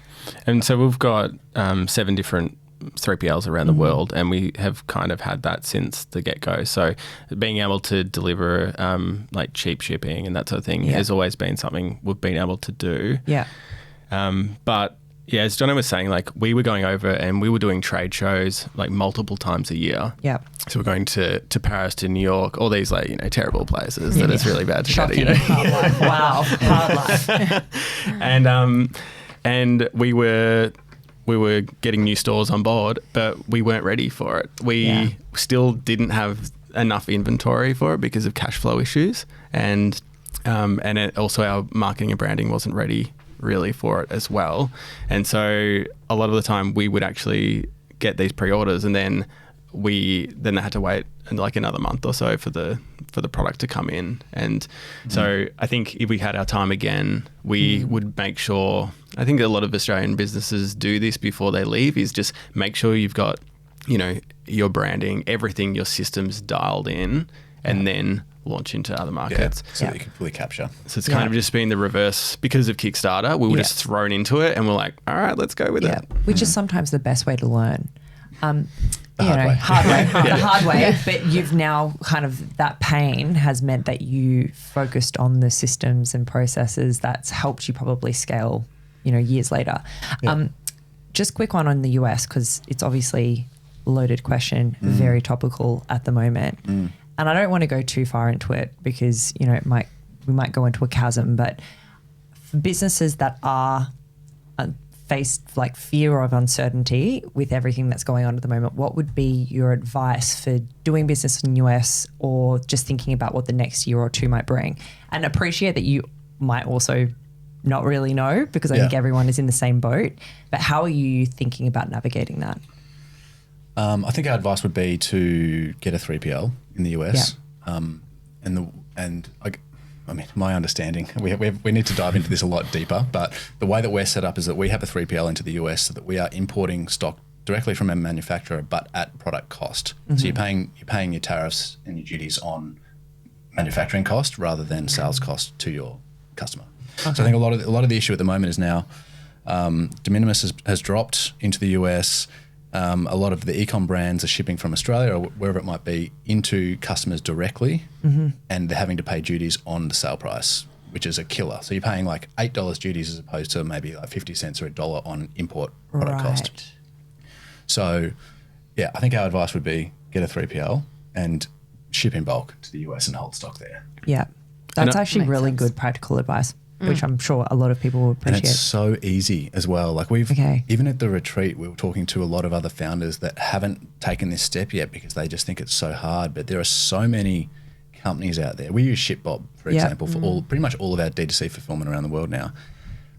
And so we've got 7 different 3PLs around the world, and we have kind of had that since the get-go. So being able to deliver cheap shipping and that sort of thing has always been something we've been able to do. Yeah. But yeah, as Jono was saying, we were going over and we were doing trade shows multiple times a year. Yeah. So we're going to Paris, to New York, all these terrible places that it's really bad to go to. Hard life. Wow. Hard life. And we were getting new stores on board, but we weren't ready for it. We still didn't have enough inventory for it because of cash flow issues, and also our marketing and branding wasn't ready really for it as well. And so a lot of the time we would actually get these pre-orders, and then they had to wait another month or so for the product to come in. And so I think if we had our time again, we would make sure, I think a lot of Australian businesses do this before they leave, is just make sure you've got, your branding, everything, your systems dialed in, and then launch into other markets. So that you can fully capture. So it's kind of just been the reverse. Because of Kickstarter, we were just thrown into it, and we're like, all right, let's go with it. Which is sometimes the best way to learn. Hard way. But you've now that pain has meant that you focused on the systems and processes that's helped you probably scale, years later. Just quick one on the US, because it's obviously a loaded question, very topical at the moment. And I don't want to go too far into it because, we might go into a chasm, but for businesses that are faced fear of uncertainty with everything that's going on at the moment, what would be your advice for doing business in the US, or just thinking about what the next year or two might bring? And appreciate that you might also not really know, because I think everyone is in the same boat, but how are you thinking about navigating that? I think our advice would be to get a 3PL in the US. My understanding, we need to dive into this a lot deeper, but the way that we're set up is that we have a 3PL into the US so that we are importing stock directly from a manufacturer, but at product cost. So you're paying your tariffs and your duties on manufacturing cost rather than sales cost to your customer. So I think a lot of the issue at the moment is now De minimis has dropped into the US. A lot of the e-com brands are shipping from Australia or wherever it might be into customers directly, and they're having to pay duties on the sale price, which is a killer. So you're paying like $8 duties as opposed to maybe like 50 cents or $1 on import product cost. So, yeah, I think our advice would be get a 3PL and ship in bulk to the US and hold stock there. Yeah. That's actually really good practical advice, which I'm sure a lot of people will appreciate. And it's so easy as well. Like even at the retreat, we were talking to a lot of other founders that haven't taken this step yet because they just think it's so hard. But there are so many companies out there. We use ShipBob, for example, for pretty much all of our D2C fulfillment around the world now.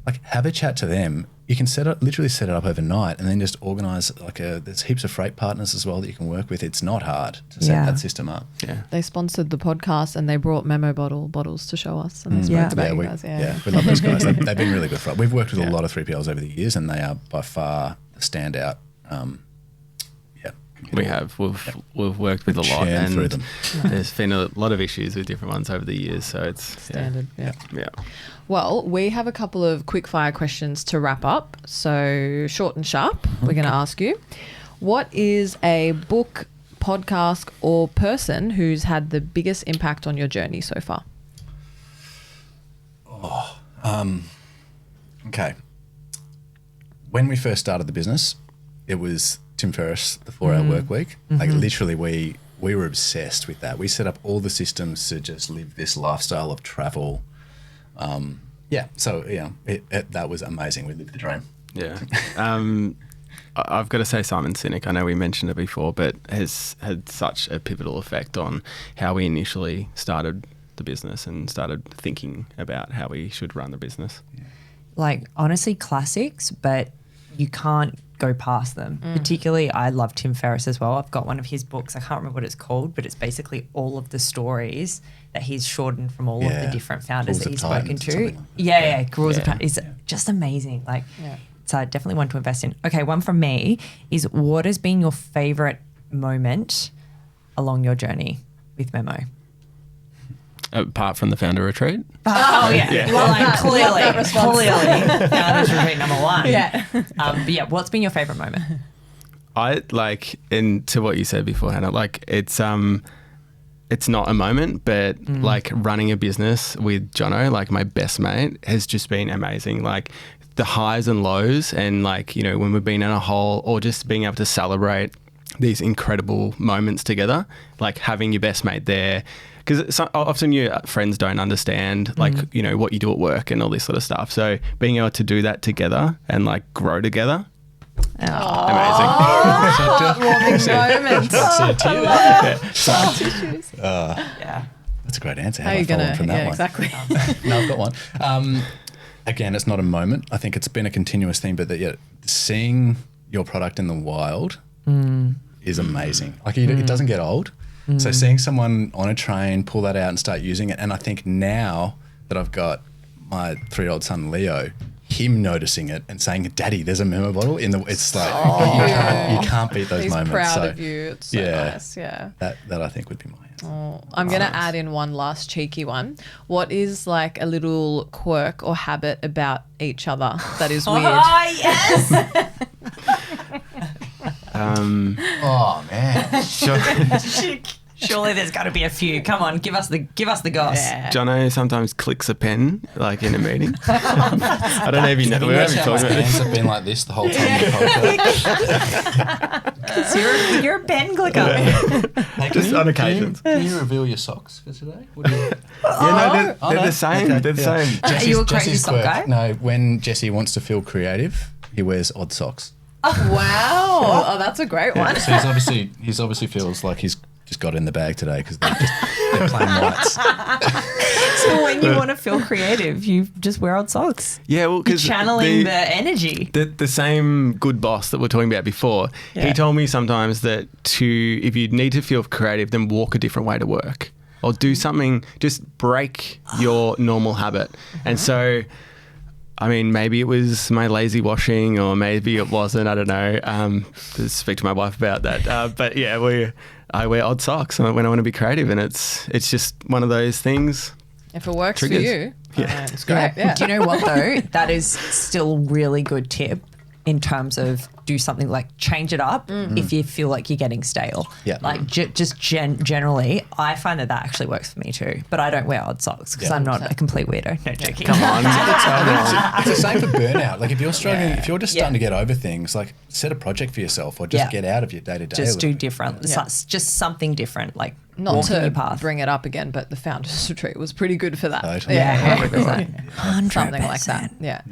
Like, have a chat to them. You can literally set it up overnight and then just organise there's heaps of freight partners as well that you can work with. It's not hard to set that system up. Yeah. They sponsored the podcast and they brought Memo bottles to show us and they spoke about you guys. Yeah, we love those guys. They've been really good for us. We've worked with a lot of 3PLs over the years and they are by far the standout. We have. We've worked with a lot and through them. There's been a lot of issues with different ones over the years, so it's standard. Yeah. Yeah. Well, we have a couple of quick fire questions to wrap up. So short and sharp. We're going to ask you, what is a book, podcast, or person who's had the biggest impact on your journey so far? Okay. When we first started the business, it was Tim Ferriss, the 4-Hour Work Week. Like literally we were obsessed with that. We set up all the systems to just live this lifestyle of travel. That was amazing. We lived the dream. Yeah. I've got to say Simon Sinek, I know we mentioned it before, but has had such a pivotal effect on how we initially started the business and started thinking about how we should run the business. Yeah. Like, honestly, classics, but you can't go past them. Particularly, I love Tim Ferriss as well. I've got one of his books. I can't remember what it's called, but it's basically all of the stories that he's shortened from all of the different founders that he's spoken to. Rules of Time. It's just amazing. Like, it's definitely one to invest in. Okay, one from me is, what has been your favourite moment along your journey with Memo? Apart from the founder retreat? Oh, yeah. Well, like, clearly, founders retreat number one. Yeah. But yeah, what's been your favourite moment? And to what you said before, Hannah, like, it's not a moment, but like running a business with Jono, like my best mate, has just been amazing. Like the highs and lows, and like, you know, when we've been in a hole, or just being able to celebrate these incredible moments together, like having your best mate there. Because often your friends don't understand, like, you know, what you do at work and all this sort of stuff. So being able to do that together and like grow together, amazing. That's a great answer. How are you going to? Yeah, exactly. No, I've got one. Again, it's not a moment. I think it's been a continuous thing, but seeing your product in the wild is amazing. Like it doesn't get old. So seeing someone on a train pull that out and start using it, and I think now that I've got my 3-year-old son Leo, him noticing it and saying, "Daddy, there's a Memo bottle in the," it's like you can't beat those moments. He's proud of you. It's so nice. Yeah. That I think would be my answer. I'm going to add in one last cheeky one. What is like a little quirk or habit about each other that is weird? Oh, yes. Oh man! Surely there's got to be a few. Come on, give us the goss. Yeah. Jono sometimes clicks a pen like in a meeting. I don't know if you know. We haven't talked about this. Hands have been like this the whole time. Because you're a pen clicker. Just on occasions. Can you reveal your socks for today? They're the same. Okay. They're the same. Are you a crazy sock guy? No, when Jesse wants to feel creative, he wears odd socks. Wow! Oh, that's a great one. So he's obviously feels like he's just got in the bag today because they're plain whites. So when you want to feel creative, you just wear odd socks. Yeah, well, because channeling the energy. The same good boss that we're talking about before, he told me sometimes that if you need to feel creative, then walk a different way to work or do something, just break your normal habit. And so, I mean, maybe it was my lazy washing or maybe it wasn't. I don't know. Speak to my wife about that. But yeah, I wear odd socks when I want to be creative, and it's just one of those things. If it works triggers. for you. It's great. Yeah. Do you know what though? That is still really good tip in terms of do something like change it up if you feel like you're getting stale. Yeah. Like generally, I find that actually works for me too. But I don't wear odd socks because I'm not a complete weirdo. No joking. Come on. It's the same for burnout. Like if you're struggling, if you're just starting to get over things, like set a project for yourself or just get out of your day to day. Just do different. Just something different. Like Not walking to your path. bring it up again, but the Founders Retreat was pretty good for that. Totally. Yeah, 100%. 100%. something like that. Yeah.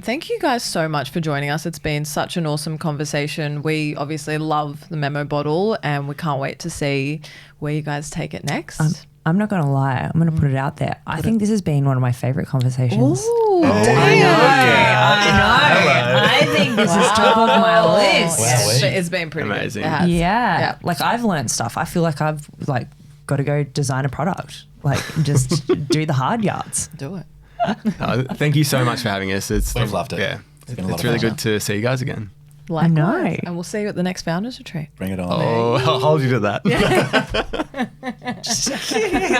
Thank you guys so much for joining us. It's been such an awesome conversation. We obviously love the Memo bottle and we can't wait to see where you guys take it next. I'm not going to lie. I'm going to put it out there. I think this has been one of my favorite conversations. Ooh, I think this is top of my list. Wow, it's been pretty Amazing. Good. It has. Yeah. Like I've learned stuff. I feel like I've like got to go design a product. Like just do the hard yards. Do it. Thank you so much for having us. We've loved it. Yeah, It's been a lot it's of really fun. good to see you guys again. Likewise. know. And we'll see you at the next Founders Retreat. Bring it on. Oh, I'll hold you to that. A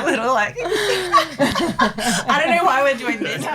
little like I don't know why we're doing this.